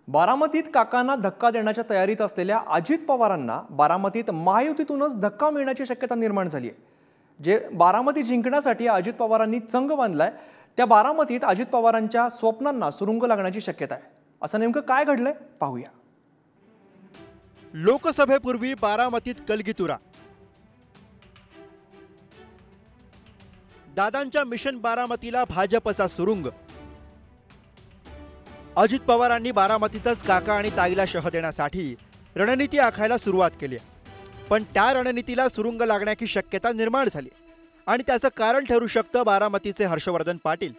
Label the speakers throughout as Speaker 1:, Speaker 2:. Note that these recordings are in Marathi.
Speaker 1: बारामतीत काकांना धक्का देण्याच्या तयारीत असलेल्या अजित पवारांना बारामतीत महायुतीतूनच धक्का मिळण्याची शक्यता निर्माण झाली आहे। जे बारामती जिंकण्यासाठी अजित पवारांनी चंग बांधलाय त्या बारामतीत अजित पवारांच्या स्वप्नांना सुरुंग लागण्याची शक्यता आहे। असं नेमकं काय घडलंय पाहूया।
Speaker 2: लोकसभेपूर्वी बारामतीत कलगीतुरा। दादांच्या मिशन बारामतीला भाजपचा सुरुंग। अजित पवारांनी बारामतीतच काका आणि ताईला शह देण्यासाठी रणनीती आखायला सुरुवात केली, पण त्या रणनीतीला सुरुंग लागण्याची शक्यता निर्माण झाली आणि त्याचं कारण ठरू शकतं बारामतीचे हर्षवर्धन पाटील।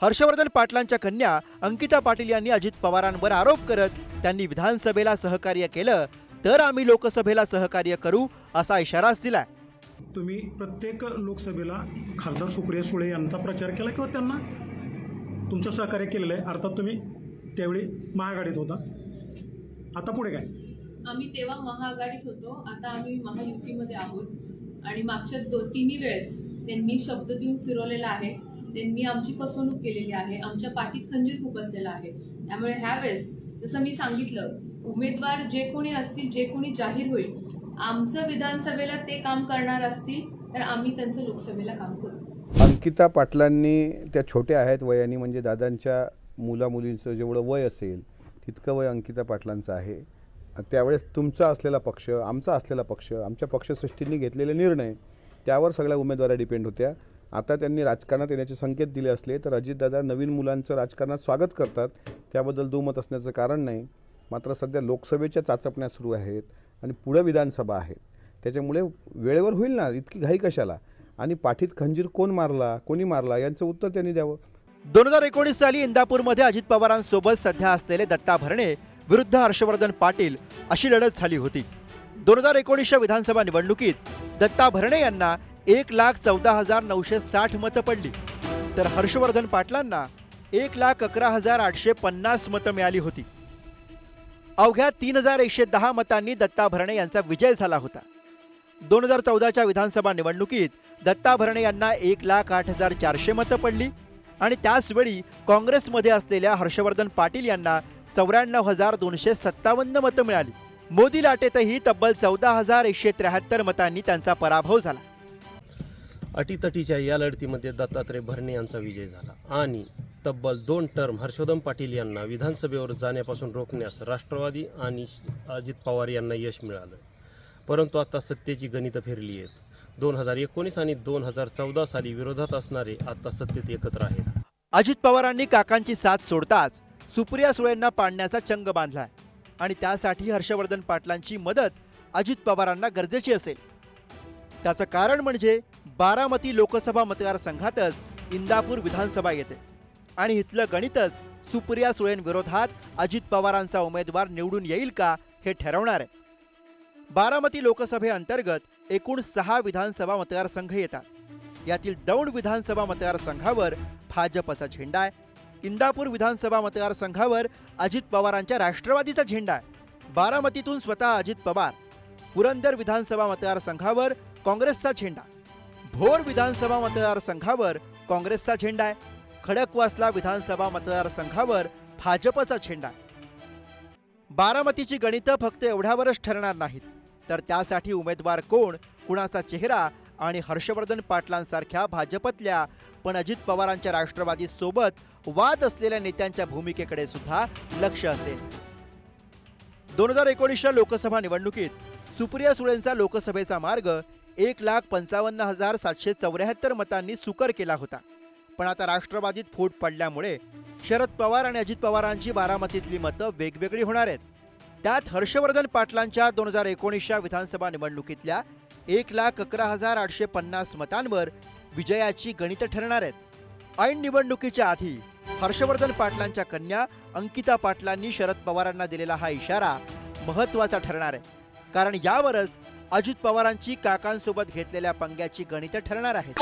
Speaker 2: हर्षवर्धन पाटलांच्या कन्या अंकिता पाटील यांनी अजित पवारांवर आरोप करत त्यांनी विधानसभेला सहकार्य केलं तर आम्ही लोकसभेला सहकार्य करू असा इशाराच दिलाय।
Speaker 3: तुम्ही प्रत्येक लोकसभेला खासदार सुप्रिया सुळे यांचा प्रचार केला किंवा त्यांना तुमचं सहकार्य केलेलं आहे। अर्थात तुम्ही त्यावेळी महाआघाडीत होता, आता पुढे काय?
Speaker 4: आम्ही तेव्हा महाआघाडीत होतो, आता आम्ही महायुतीमध्ये आहोत आणि मागच्या तिन्ही वेळेस त्यांनी शब्द देऊन फिरवलेला आहे, त्यांनी आमची फसवणूक केलेली आहे, आमच्या पाठीत खंजीर खुपसलेला आहे। त्यामुळे ह्या वेळेस जसं मी सांगितलं, उमेदवार जे कोणी असतील, जे कोणी जाहीर होईल, आमचं विधानसभेला ते काम करणार असतील तर आम्ही त्यांचं लोकसभेला काम करू।
Speaker 5: अंकिता पाटलांनी त्या छोट्या आहेत वयाने, म्हणजे दादांच्या मुलामुलींचं जेवढं वय असेल तितकं वय अंकिता पाटलांचं आहे। त्यावेळेस तुमचा असलेला पक्ष, आमचा असलेला पक्ष, आमच्या पक्षश्रेष्ठींनी घेतलेले निर्णय त्यावर सगळ्या उमेदवारी डिपेंड होत्या। आता त्यांनी राजकारणात येण्याचे संकेत दिले असले तर अजितदादा नवीन मुलांचं राजकारणात स्वागत करतात, त्याबद्दल दुमत असण्याचं कारण नाही। मात्र सध्या लोकसभेच्या चाचपण्या सुरू आहेत आणि पुढे विधानसभा आहेत, त्याच्यामुळे वेळेवर होईल ना, इतकी घाई कशाला? आणि पाठीत खंजीर कोण मारला, कोणी मारला याचं उत्तर त्यांनी द्यावं।
Speaker 2: 2019 साली इंदापूरमध्ये अजित पवारांसोबत सध्या असलेले दत्ता भरणे विरुद्ध हर्षवर्धन पाटील अशी लढत झाली होती। 2019च्या विधानसभा निवडणुकीत दत्ता भरणे यांना 1,14,960 मतं पडली, तर हर्षवर्धन पाटलांना 1,11,850 मतं मिळाली होती। अवघ्या 3,110 मतांनी दत्ता भरणे यांचा विजय झाला होता। 2014च्या विधानसभा निवडणुकीत दत्ता भरणे यांना 1,08,400 मतं पडली आणि त्याचवेळी काँग्रेसमध्ये असलेल्या हर्षवर्धन पाटील यांना 94,257 मतं मिळाली। मोदी लाटेतही तब्बल 14,173 मतांनी त्यांचा पराभव झाला।
Speaker 6: अटीतटीच्या या लढतीमध्ये दत्तात्रय भरणे यांचा विजय झाला आणि तब्बल 2 टर्म हर्षवर्धन पाटील यांना विधानसभेवर जाण्यापासून रोखण्यास राष्ट्रवादी आणि अजित पवार यांना यश मिळालं। परंतु आता सत्तेची गणितं फिरली आहेत। 2019 आणि 2014 साली विरोधात असणारे आता सत्तेत एकत्र आहेत।
Speaker 2: अजित पवारांनी काकांची साथ सोडताच सुप्रिया सुळेंना पाडण्याचा चंग बांधलाय आणि त्यासाठी हर्षवर्धन पाटलांची मदत अजित पवारांना गरजेची असेल। त्याचं कारण म्हणजे बारामती लोकसभा मतदारसंघातच इंदापूर विधानसभा येते आणि इथलं गणितच सुप्रिया सुळेंविरोधात अजित पवारांचा उमेदवार निवडून येईल का हे ठरवणार आहे। बारामती लोकसभेअंतर्गत एकूण 6 विधानसभा मतदारसंघ येतात। यातील दौंड विधानसभा मतदारसंघावर भाजपचा झेंडा आहे, इंदापूर विधानसभा मतदारसंघावर अजित पवारांच्या राष्ट्रवादीचा झेंडा आहे, बारामतीतून स्वतः अजित पवार, पुरंदर विधानसभा मतदारसंघावर काँग्रेसचा झेंडा, भोर विधानसभा मतदारसंघावर काँग्रेसचा झेंडा आहे, खडकवासला विधानसभा मतदारसंघावर भाजपचा झेंडा आहे। बारामतीची गणितं फक्त एवढ्यावरच ठरणार नाहीत, तर त्यासाठी उमेदवार कोण, कुणाचा चेहरा आणि हर्षवर्धन पाटलांसारख्या भाजपतल्या पण अजित पवारांच्या राष्ट्रवादी सोबत वाद असलेल्या नेत्यांच्या भूमिकेकडे सुद्धा लक्ष असेल। 2019च्या लोकसभा निवडणुकीत सुप्रिया सुळेंचा लोकसभेचा मार्ग 1,55,774 मतांनी सुकर केला होता, पण आता राष्ट्रवादीत फूट पडल्यामुळे शरद पवार आणि अजित पवारांची बारामतीतली मतं वेगवेगळी होणार आहेत। त्यात हर्षवर्धन पाटलांच्या 2019च्या विधानसभा निवडणुकीतल्या 1,11,850 मतांवर विजयाची गणितं ठरणार आहेत। ऐन निवडणुकीच्या आधी हर्षवर्धन पाटलांच्या कन्या अंकिता पाटलांनी शरद पवारांना दिलेला हा इशारा महत्त्वाचा ठरणार आहे, कारण यावरच अजित पवारांची काकांसोबत घेतलेल्या पंग्याची गणितं ठरणार आहेत।